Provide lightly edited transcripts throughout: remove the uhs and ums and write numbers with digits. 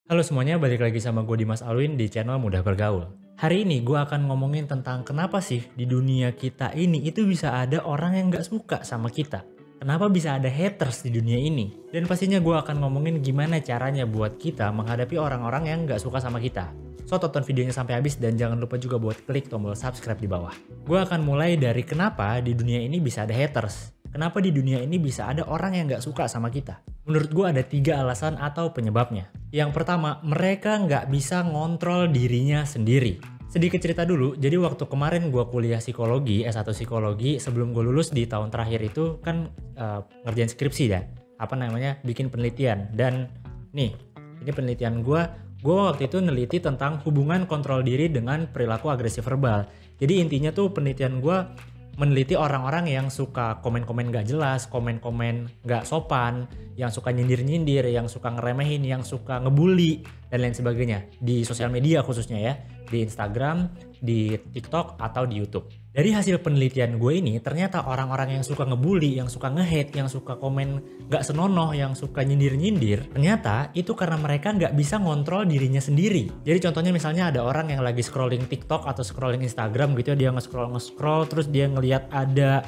Halo semuanya, balik lagi sama gue Dimas Alwin di channel Mudah Bergaul. Hari ini gue akan ngomongin tentang kenapa sih di dunia kita ini itu bisa ada orang yang gak suka sama kita. Kenapa bisa ada haters di dunia ini. Dan pastinya gue akan ngomongin gimana caranya buat kita menghadapi orang-orang yang gak suka sama kita. So tonton videonya sampai habis dan jangan lupa juga buat klik tombol subscribe di bawah. Gue akan mulai dari kenapa di dunia ini bisa ada haters. Kenapa di dunia ini bisa ada orang yang gak suka sama kita? Menurut gue ada 3 alasan atau penyebabnya. Yang pertama, mereka nggak bisa ngontrol dirinya sendiri. Sedikit cerita dulu, jadi waktu kemarin gue kuliah psikologi, S1 psikologi, sebelum gue lulus di tahun terakhir itu kan ngerjain skripsi ya. Bikin penelitian. Dan nih, ini penelitian gue waktu itu neliti tentang hubungan kontrol diri dengan perilaku agresif verbal. Jadi intinya tuh penelitian gue meneliti orang-orang yang suka komen-komen gak jelas, komen-komen gak sopan, yang suka nyindir-nyindir, yang suka ngeremehin, yang suka ngebully, dan lain sebagainya. Di sosial media khususnya ya, di Instagram, di TikTok, atau di YouTube. Dari hasil penelitian gue ini, ternyata orang-orang yang suka ngebully, yang suka nge-hate, yang suka komen gak senonoh, yang suka nyindir-nyindir, ternyata itu karena mereka gak bisa ngontrol dirinya sendiri. Jadi contohnya misalnya ada orang yang lagi scrolling TikTok atau scrolling Instagram gitu ya, dia nge-scroll, terus dia ngelihat ada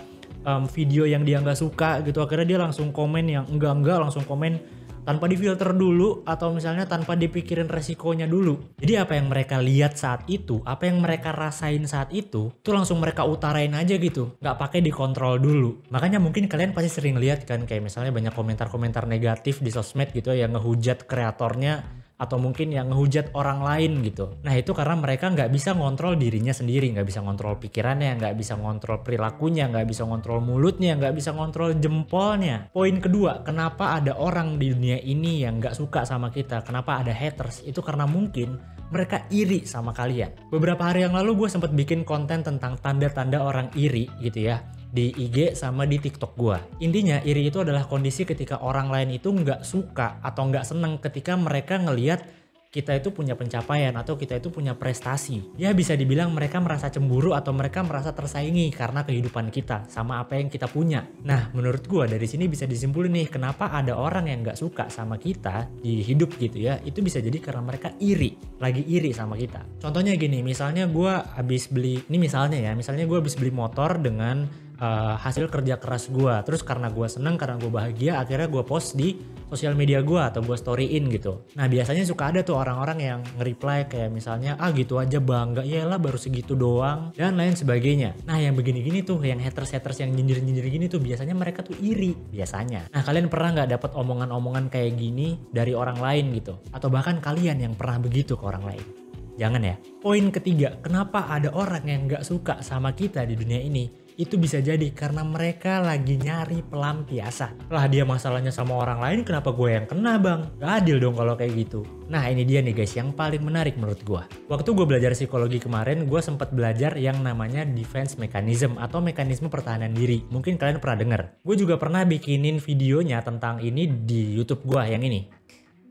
video yang dia nggak suka gitu, akhirnya dia langsung komen yang enggak langsung komen tanpa difilter dulu atau misalnya tanpa dipikirin resikonya dulu. Jadi apa yang mereka lihat saat itu, apa yang mereka rasain saat itu tuh langsung mereka utarain aja gitu, nggak pakai dikontrol dulu. Makanya mungkin kalian pasti sering lihat kan, kayak misalnya banyak komentar-komentar negatif di sosmed gitu ya, yang ngehujat kreatornya atau mungkin yang ngehujat orang lain gitu. Nah itu karena mereka nggak bisa ngontrol dirinya sendiri, nggak bisa ngontrol pikirannya, nggak bisa ngontrol perilakunya, nggak bisa ngontrol mulutnya, nggak bisa ngontrol jempolnya. Poin kedua, kenapa ada orang di dunia ini yang nggak suka sama kita, kenapa ada haters, itu karena mungkin mereka iri sama kalian. Beberapa hari yang lalu gue sempat bikin konten tentang tanda-tanda orang iri gitu ya, di IG sama di TikTok gue. Intinya iri itu adalah kondisi ketika orang lain itu nggak suka atau nggak seneng ketika mereka ngelihat kita itu punya pencapaian atau kita itu punya prestasi. Ya bisa dibilang mereka merasa cemburu atau mereka merasa tersaingi karena kehidupan kita sama apa yang kita punya. Nah menurut gue dari sini bisa disimpulin nih, kenapa ada orang yang nggak suka sama kita di hidup gitu ya, itu bisa jadi karena mereka lagi iri sama kita. Contohnya gini, misalnya gue habis beli motor dengan hasil kerja keras gue, terus karena gue seneng, karena gue bahagia, akhirnya gue post di sosial media gue atau gue storyin gitu. Nah biasanya suka ada tuh orang-orang yang nge-reply kayak misalnya gitu aja bangga, iyalah baru segitu doang, dan lain sebagainya. Nah yang begini-gini tuh, yang haters yang nyindir-nyindir gini tuh biasanya mereka tuh iri biasanya. Nah kalian pernah nggak dapat omongan-omongan kayak gini dari orang lain gitu, atau bahkan kalian yang pernah begitu ke orang lain? Jangan ya. Poin ketiga, kenapa ada orang yang nggak suka sama kita di dunia ini? Itu bisa jadi karena mereka lagi nyari pelampiasan. Lah dia masalahnya sama orang lain, kenapa gue yang kena bang? Gak adil dong kalau kayak gitu. Nah ini dia nih guys yang paling menarik menurut gue. Waktu gue belajar psikologi kemarin, gue sempat belajar yang namanya defense mechanism atau mekanisme pertahanan diri. Mungkin kalian pernah dengar. Gue juga pernah bikinin videonya tentang ini di YouTube gue yang ini.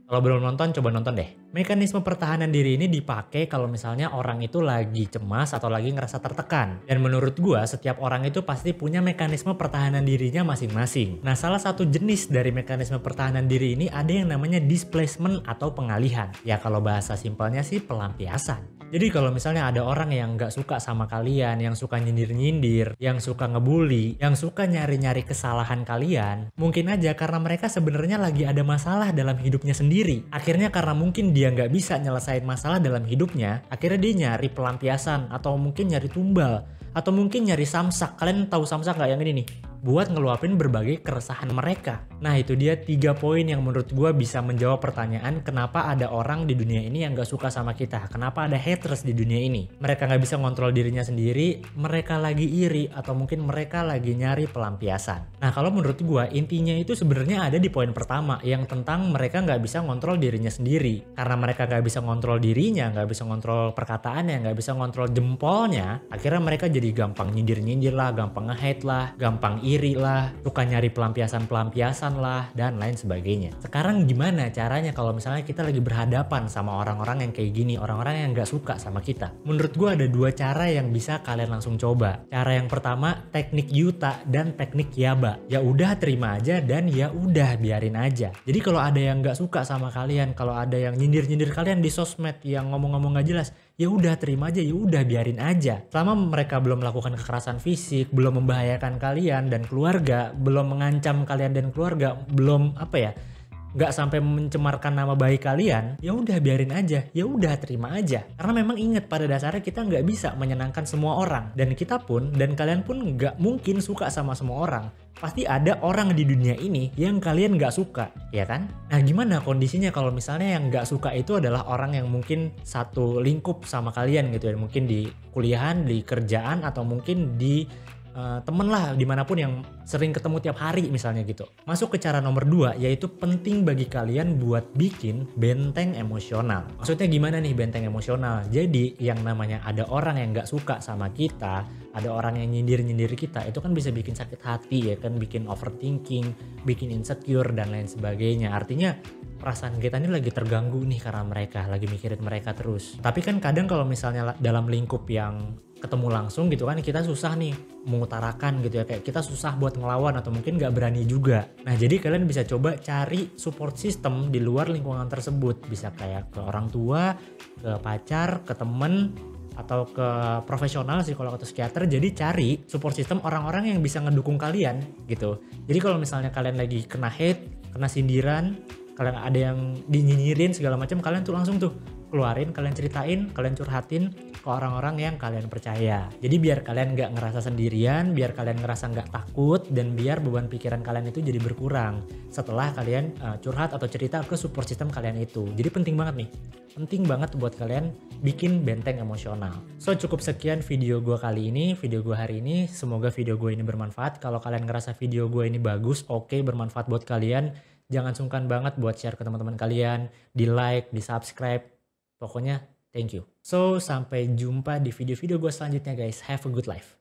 Kalau belum nonton, coba nonton deh. Mekanisme pertahanan diri ini dipakai kalau misalnya orang itu lagi cemas atau lagi ngerasa tertekan. Dan menurut gua, setiap orang itu pasti punya mekanisme pertahanan dirinya masing-masing. Nah, salah satu jenis dari mekanisme pertahanan diri ini ada yang namanya displacement atau pengalihan. Ya kalau bahasa simpelnya sih pelampiasan. Jadi kalau misalnya ada orang yang nggak suka sama kalian, yang suka nyindir-nyindir, yang suka ngebully, yang suka nyari-nyari kesalahan kalian, mungkin aja karena mereka sebenarnya lagi ada masalah dalam hidupnya sendiri. Akhirnya karena mungkin dia nggak bisa nyelesain masalah dalam hidupnya, akhirnya dia nyari pelampiasan atau mungkin nyari tumbal atau mungkin nyari samsak. Kalian tahu samsak nggak yang ini nih? Buat ngeluapin berbagai keresahan mereka. Nah itu dia 3 poin yang menurut gue bisa menjawab pertanyaan kenapa ada orang di dunia ini yang gak suka sama kita. Kenapa ada haters di dunia ini. Mereka gak bisa ngontrol dirinya sendiri, mereka lagi iri, atau mungkin mereka lagi nyari pelampiasan. Nah kalau menurut gue intinya itu sebenarnya ada di poin pertama, yang tentang mereka gak bisa ngontrol dirinya sendiri. Karena mereka gak bisa ngontrol dirinya, gak bisa ngontrol perkataannya, gak bisa ngontrol jempolnya, akhirnya mereka jadi gampang nyindir-nyindir lah, gampang nge-hate lah, gampang iri iri lah, suka nyari pelampiasan-pelampiasan lah, dan lain sebagainya. Sekarang gimana caranya kalau misalnya kita lagi berhadapan sama orang-orang yang kayak gini, orang-orang yang nggak suka sama kita? Menurut gue ada dua cara yang bisa kalian langsung coba. Cara yang pertama, teknik Yuta dan teknik Yaba. Ya udah terima aja dan ya udah biarin aja. Jadi kalau ada yang nggak suka sama kalian, kalau ada yang nyindir-nyindir kalian di sosmed yang ngomong-ngomong nggak jelas, ya udah terima aja, ya udah biarin aja. Selama mereka belum melakukan kekerasan fisik, belum membahayakan kalian dan keluarga, belum mengancam kalian dan keluarga, belum nggak sampai mencemarkan nama baik kalian, ya udah biarin aja, ya udah terima aja. Karena memang ingat pada dasarnya kita nggak bisa menyenangkan semua orang, dan kita pun dan kalian pun nggak mungkin suka sama semua orang. Pasti ada orang di dunia ini yang kalian nggak suka, ya kan? Nah gimana kondisinya kalau misalnya yang nggak suka itu adalah orang yang mungkin satu lingkup sama kalian gitu ya, mungkin di kuliahan, di kerjaan, atau mungkin di temen lah dimanapun yang sering ketemu tiap hari misalnya gitu. Masuk ke cara nomor 2, yaitu penting bagi kalian buat bikin benteng emosional. Maksudnya gimana nih benteng emosional? Jadi yang namanya ada orang yang gak suka sama kita, ada orang yang nyindir-nyindir kita, itu kan bisa bikin sakit hati ya kan, bikin overthinking, bikin insecure dan lain sebagainya. Artinya perasaan kita ini lagi terganggu nih karena mereka, lagi mikirin mereka terus. Tapi kan kadang kalau misalnya dalam lingkup yang ketemu langsung gitu kan, kita susah nih mengutarakan gitu ya, kayak kita susah buat ngelawan atau mungkin gak berani juga. Nah jadi kalian bisa coba cari support system di luar lingkungan tersebut. Bisa kayak ke orang tua, ke pacar, ke temen, atau ke profesional psikolog atau psikiater. Jadi cari support system orang-orang yang bisa ngedukung kalian gitu. Jadi kalau misalnya kalian lagi kena hate, kena sindiran, kalian ada yang dinyinyirin segala macam, kalian tuh langsung tuh keluarin, kalian ceritain, kalian curhatin ke orang-orang yang kalian percaya. Jadi biar kalian gak ngerasa sendirian, biar kalian ngerasa gak takut, dan biar beban pikiran kalian itu jadi berkurang setelah kalian curhat atau cerita ke support system kalian itu. Jadi penting banget nih, penting banget buat kalian bikin benteng emosional. So cukup sekian video gue kali ini, video gue hari ini. Semoga video gue ini bermanfaat. Kalau kalian ngerasa video gue ini bagus, oke, bermanfaat buat kalian, jangan sungkan banget buat share ke teman-teman kalian, di like, di subscribe. Pokoknya thank you. So sampai jumpa di video-video gue selanjutnya guys. Have a good life.